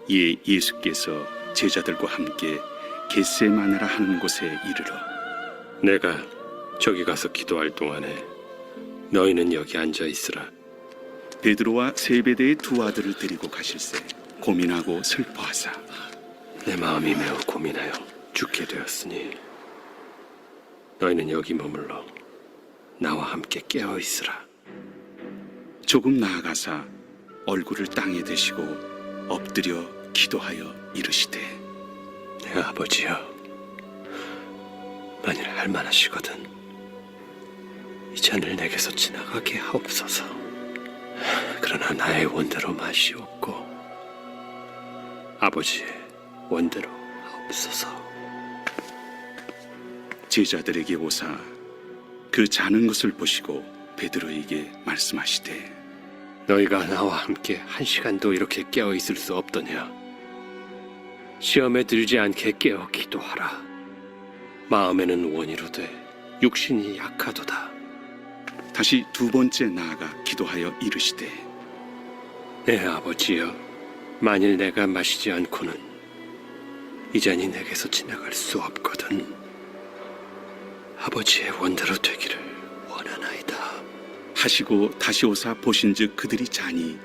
이에 예수께서 제자들과 함께 겟세마네라 하는 곳에 이르러 내가 저기 가서 기도할 동안에 너희는 여기 앉아 있으라. 베드로와 세베대의 두 아들을 데리고 가실새 고민하고 슬퍼하사 내 마음이 매우 고민하여 죽게 되었으니 너희는 여기 머물러 나와 함께 깨어 있으라. 조금 나아가사 얼굴을 땅에 대시고 엎드려 기도하여 이르시되 내 아버지여, 만일 할만하시거든 이 잔을 내게서 지나가게 하옵소서. 그러나 나의 원대로 마시옵고 아버지의 원대로 하옵소서. 제자들에게 오사 그 자는 것을 보시고 베드로에게 말씀하시되 너희가 나와 함께 한 시간도 이렇게 깨어 있을 수 없더냐? 시험에 들지 않게 깨어 기도하라. 마음에는 원이로되 육신이 약하도다. 다시 두 번째 나아가 기도하여 이르시되 내 아버지여, 만일 내가 마시지 않고는 이 잔이 내게서 지나갈 수 없거든. 아버지의 원대로 되기를 원하나이다. 하시고 다시 오사 보신즉 그들이 자니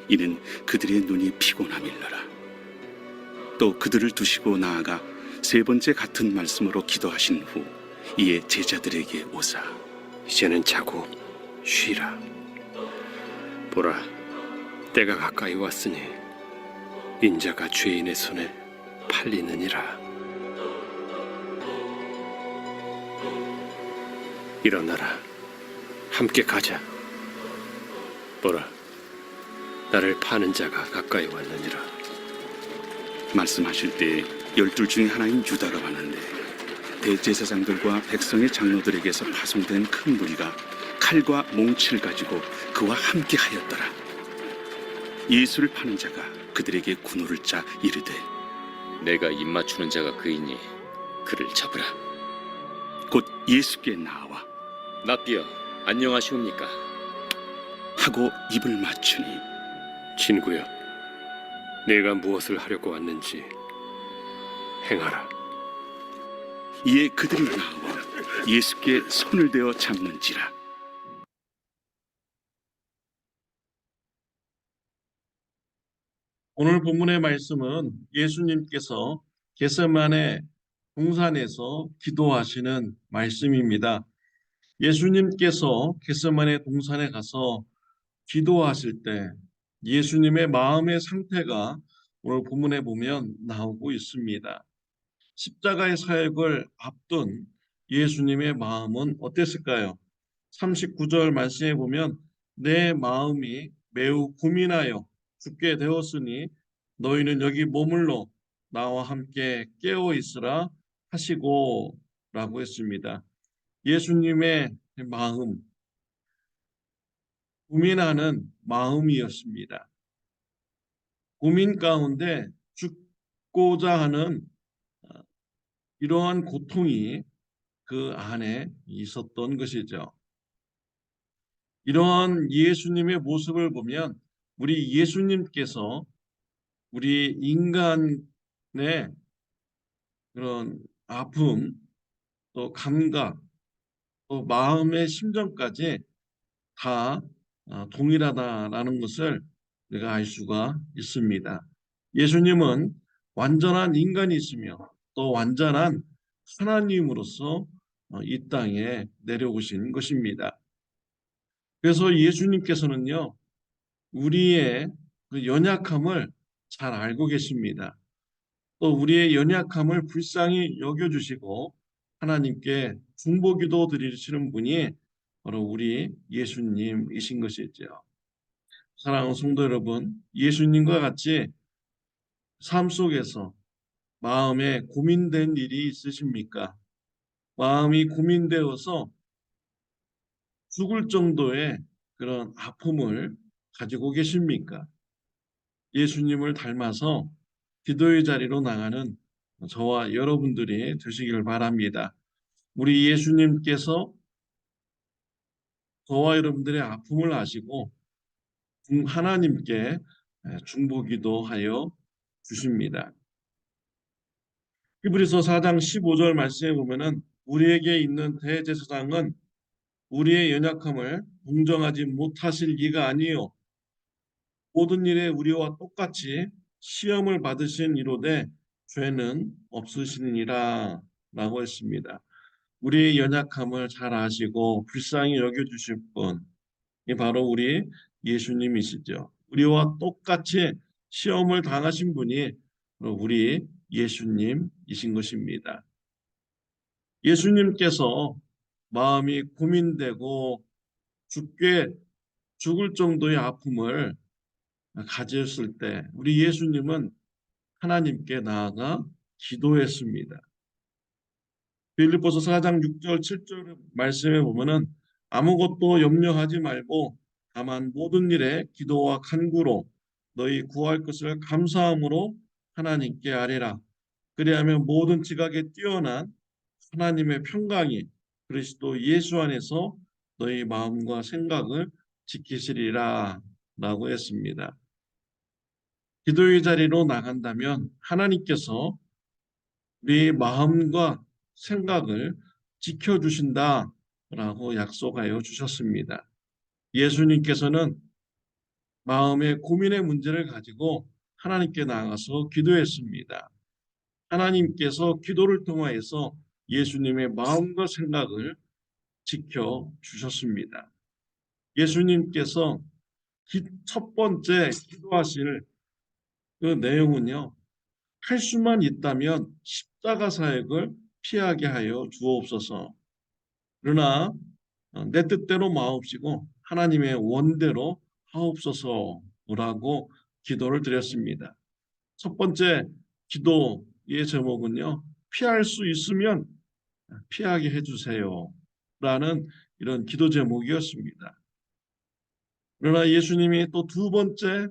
이는 그들의 눈이 피곤함일러라. 또 그들을 두시고 나아가 세 번째 같은 말씀으로 기도하신 후 이에 제자들에게 오사 이제는 자고 쉬라. 보라, 때가 가까이 왔으니 인자가 죄인의 손에 팔리느니라. 일어나라, 함께 가자. 보라, 나를 파는 자가 가까이 왔느니라. 말씀하실 때 12 중에 하나인 유다가 왔는데 대제사장들과 백성의 장로들에게서 파송된 큰 무리가 칼과 몽치를 가지고 그와 함께 하였더라. 예수를 파는 자가 그들에게 군호를 짜 이르되 내가 입맞추는 자가 그이니 그를 잡으라. 곧 예수께 나와 납비여, 안녕하시옵니까? 하고 입을 맞추니 친구여, 내가 무엇을 하려고 왔는지 행하라. 이에 그들이 나와 예수께 손을 대어 잡는지라. 오늘 본문의 말씀은 예수님께서 겟세마네 동산에서 기도하시는 말씀입니다. 예수님께서 겟세마네 동산에 가서 기도하실 때 예수님의 마음의 상태가 오늘 본문에 보면 나오고 있습니다. 십자가의 사역을 앞둔 예수님의 마음은 어땠을까요? 39절 말씀에 보면 내 마음이 매우 고민하여 죽게 되었으니 너희는 여기 머물러 나와 함께 깨어 있으라 하시고 라고 했습니다. 예수님의 마음, 고민하는 마음이었습니다. 고민 가운데 죽고자 하는 이러한 고통이 그 안에 있었던 것이죠. 이러한 예수님의 모습을 보면 우리 예수님께서 우리 인간의 그런 아픔, 또 감각, 또 마음의 심정까지 다 동일하다라는 것을 우리가 알 수가 있습니다. 예수님은 완전한 인간이시며 또 완전한 하나님으로서 이 땅에 내려오신 것입니다. 그래서 예수님께서는요, 우리의 그 연약함을 잘 알고 계십니다. 또 우리의 연약함을 불쌍히 여겨주시고 하나님께 중보기도 드리시는 분이 바로 우리 예수님이신 것이죠. 사랑하는 성도 여러분, 예수님과 같이 삶 속에서 마음에 고민된 일이 있으십니까? 마음이 고민되어서 죽을 정도의 그런 아픔을 가지고 계십니까? 예수님을 닮아서 기도의 자리로 나가는 저와 여러분들이 되시기를 바랍니다. 우리 예수님께서 저와 여러분들의 아픔을 아시고 하나님께 중보기도 하여 주십니다. 히브리서 4장 15절 말씀에 보면은 우리에게 있는 대제사장은 우리의 연약함을 동정하지 못하실 이가 아니요 모든 일에 우리와 똑같이 시험을 받으신 이로되 죄는 없으시니라 라고 했습니다. 우리의 연약함을 잘 아시고 불쌍히 여겨주실 분이 바로 우리 예수님이시죠. 우리와 똑같이 시험을 당하신 분이 바로 우리 예수님이신 것입니다. 예수님께서 마음이 고민되고 죽을 정도의 아픔을 가졌을 때 우리 예수님은 하나님께 나아가 기도했습니다. 빌립보서 4장 6절 7절 말씀에 보면은 아무것도 염려하지 말고 다만 모든 일에 기도와 간구로 너희 구할 것을 감사함으로 하나님께 아뢰라. 그리하면 모든 지각에 뛰어난 하나님의 평강이 그리스도 예수 안에서 너희 마음과 생각을 지키시리라 라고 했습니다. 기도의 자리로 나간다면 하나님께서 우리 마음과 생각을 지켜주신다라고 약속하여 주셨습니다. 예수님께서는 마음의 고민의 문제를 가지고 하나님께 나아가서 기도했습니다. 하나님께서 기도를 통하여서 예수님의 마음과 생각을 지켜주셨습니다. 예수님께서 첫 번째 기도하실 그 내용은요. 할 수만 있다면 십자가 사역을 피하게 하여 주옵소서. 그러나 내 뜻대로 마옵시고 하나님의 원대로 하옵소서라고 기도를 드렸습니다. 첫 번째 기도의 제목은요. 피할 수 있으면 피하게 해주세요. 라는 이런 기도 제목이었습니다. 그러나 예수님이 또 두 번째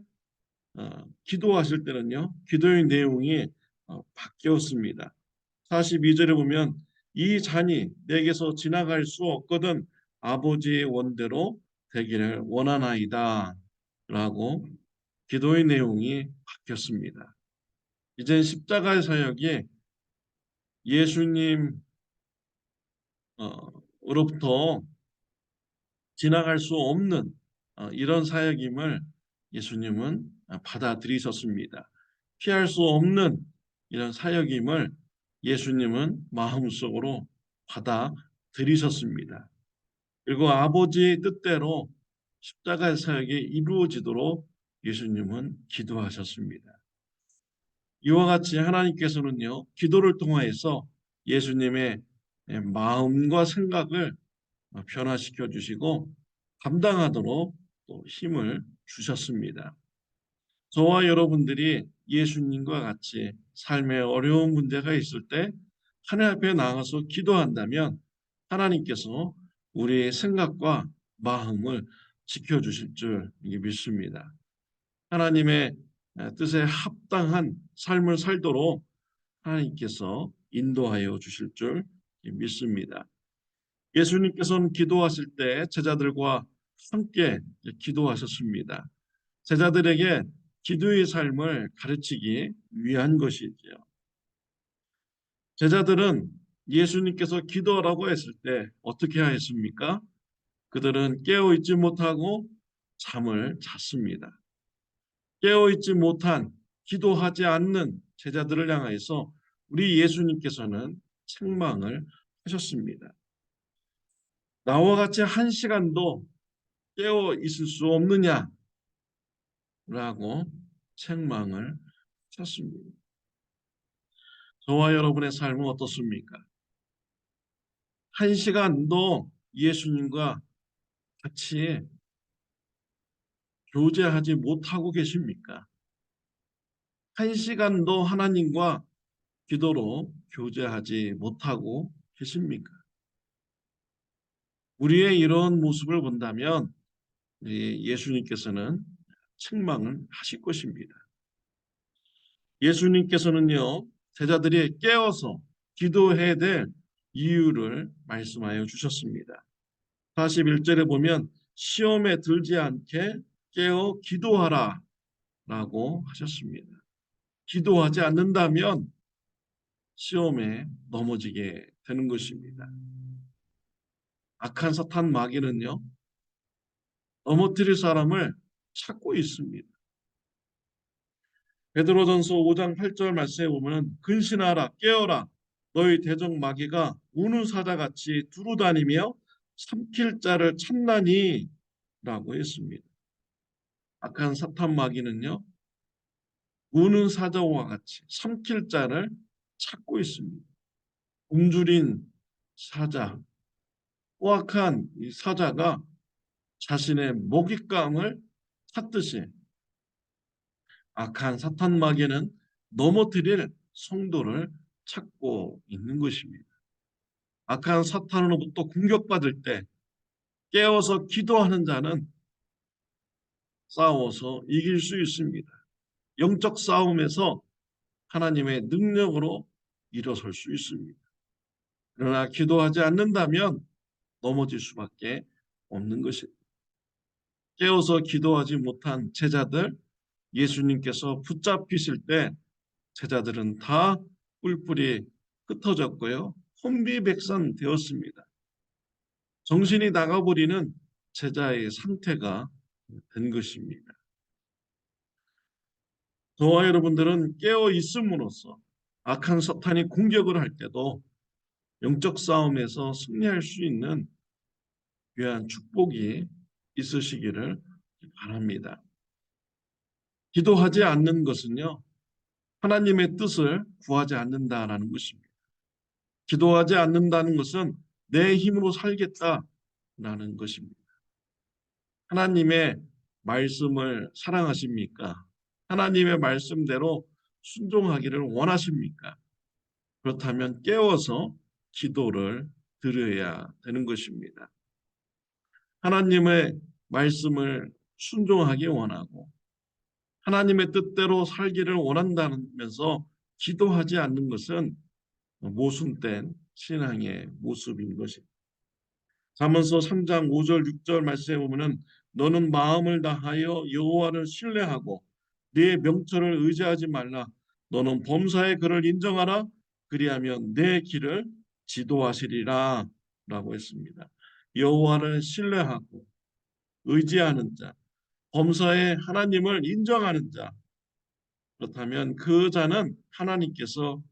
기도하실 때는요. 기도의 내용이 바뀌었습니다. 42절에 보면 이 잔이 내게서 지나갈 수 없거든 아버지의 원대로 되기를 원하나이다 라고 기도의 내용이 바뀌었습니다. 이제 십자가의 사역이 예수님으로부터 지나갈 수 없는 이런 사역임을 예수님은 받아들이셨습니다. 피할 수 없는 이런 사역임을 예수님은 마음속으로 받아들이셨습니다. 그리고 아버지의 뜻대로 십자가의 사역이 이루어지도록 예수님은 기도하셨습니다. 이와 같이 하나님께서는요, 기도를 통하여서 예수님의 마음과 생각을 변화시켜 주시고 감당하도록 또 힘을 주셨습니다. 저와 여러분들이 예수님과 같이 삶의 어려운 문제가 있을 때 하나님 앞에 나가서 기도한다면 하나님께서 우리의 생각과 마음을 지켜주실 줄 믿습니다. 하나님의 뜻에 합당한 삶을 살도록 하나님께서 인도하여 주실 줄 믿습니다. 예수님께서는 기도하실 때 제자들과 함께 기도하셨습니다. 제자들에게 기도의 삶을 가르치기 위한 것이지요. 제자들은 예수님께서 기도하라고 했을 때 어떻게 하였습니까? 그들은 깨어있지 못하고 잠을 잤습니다. 깨어있지 못한 기도하지 않는 제자들을 향해서 우리 예수님께서는 책망을 하셨습니다. 나와 같이 한 시간도 깨어 있을 수 없느냐라고 책망을 하셨습니다. 저와 여러분의 삶은 어떻습니까? 한 시간도 예수님과 같이 교제하지 못하고 계십니까? 한 시간도 하나님과 기도로 교제하지 못하고 계십니까? 우리의 이런 모습을 본다면 예수님께서는 책망을 하실 것입니다. 예수님께서는요, 제자들이 깨어서 기도해야 될 이유를 말씀하여 주셨습니다. 41절에 보면 시험에 들지 않게 깨어 기도하라 라고 하셨습니다. 기도하지 않는다면 시험에 넘어지게 되는 것입니다. 악한 사탄 마귀는요, 넘어뜨릴 사람을 찾고 있습니다. 베드로전서 5장 8절 말씀에 보면 근신하라 깨어라 너희 대적 마귀가 우는 사자같이 두루다니며 삼킬 자를 찾나니 라고 했습니다. 악한 사탄 마귀는요, 우는 사자와 같이 삼킬 자를 찾고 있습니다. 굶주린 사자, 포악한 이 사자가 자신의 먹잇감을 찾듯이 악한 사탄 마귀는 넘어뜨릴 성도를 찾고 있는 것입니다. 악한 사탄으로부터 공격받을 때 깨어서 기도하는 자는 싸워서 이길 수 있습니다. 영적 싸움에서 하나님의 능력으로 일어설 수 있습니다. 그러나 기도하지 않는다면 넘어질 수밖에 없는 것입니다. 깨어서 기도하지 못한 제자들, 예수님께서 붙잡히실 때 제자들은 다 뿔뿔이 흩어졌고요. 혼비백산 되었습니다. 정신이 나가버리는 제자의 상태가 된 것입니다. 저와 여러분들은 깨어 있음으로써 악한 사탄이 공격을 할 때도 영적 싸움에서 승리할 수 있는 귀한 축복이 있으시기를 바랍니다. 기도하지 않는 것은요, 하나님의 뜻을 구하지 않는다라는 것입니다. 기도하지 않는다는 것은 내 힘으로 살겠다라는 것입니다. 하나님의 말씀을 사랑하십니까? 하나님의 말씀대로 순종하기를 원하십니까? 그렇다면 깨워서 기도를 드려야 되는 것입니다. 하나님의 말씀을 순종하기 원하고 하나님의 뜻대로 살기를 원한다면서 기도하지 않는 것은 모순된 신앙의 모습인 것입니다. 잠언서 3장 5절 6절 말씀에 보면은 너는 마음을 다하여 여호와를 신뢰하고 네 명철을 의지하지 말라. 너는 범사의 그를 인정하라. 그리하면 내 길을 지도하시리라 라고 했습니다. 여호와를 신뢰하고 의지하는 자, 범사의 하나님을 인정하는 자, 그렇다면 그 자는 하나님께서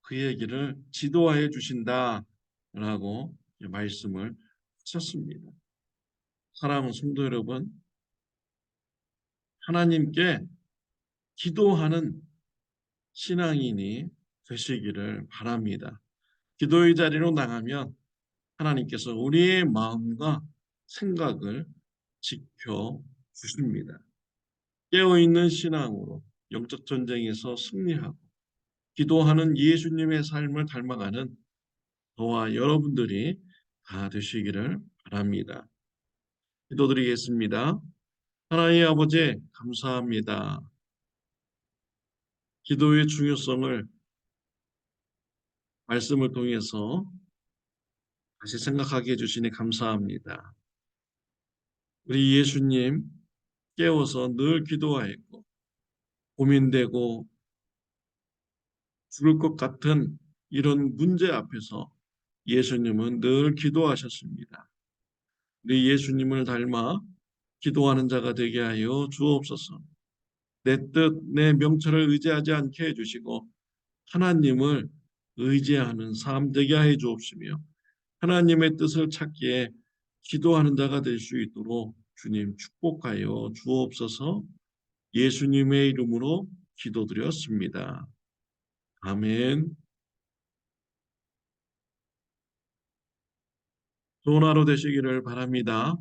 그의 길을 지도하여 주신다라고 말씀을 하셨습니다. 사랑하는 성도 여러분, 하나님께 기도하는 신앙인이 되시기를 바랍니다. 기도의 자리로 나가면 하나님께서 우리의 마음과 생각을 지켜주십니다. 깨어있는 신앙으로 영적 전쟁에서 승리하고 기도하는 예수님의 삶을 닮아가는 저와 여러분들이 다 되시기를 바랍니다. 기도드리겠습니다. 하나님 아버지 감사합니다. 기도의 중요성을 말씀을 통해서 다시 생각하게 해주시니 감사합니다. 우리 예수님 깨워서 늘 기도하였고 고민되고 죽을 것 같은 이런 문제 앞에서 예수님은 늘 기도하셨습니다. 우리 예수님을 닮아 기도하는 자가 되게 하여 주옵소서. 내 뜻, 내 명철을 의지하지 않게 해주시고 하나님을 의지하는 삶 되게 하여 주옵시며 하나님의 뜻을 찾기에 기도하는 자가 될 수 있도록 주님 축복하여 주옵소서. 예수님의 이름으로 기도드렸습니다. 아멘. 좋은 하루 되시기를 바랍니다.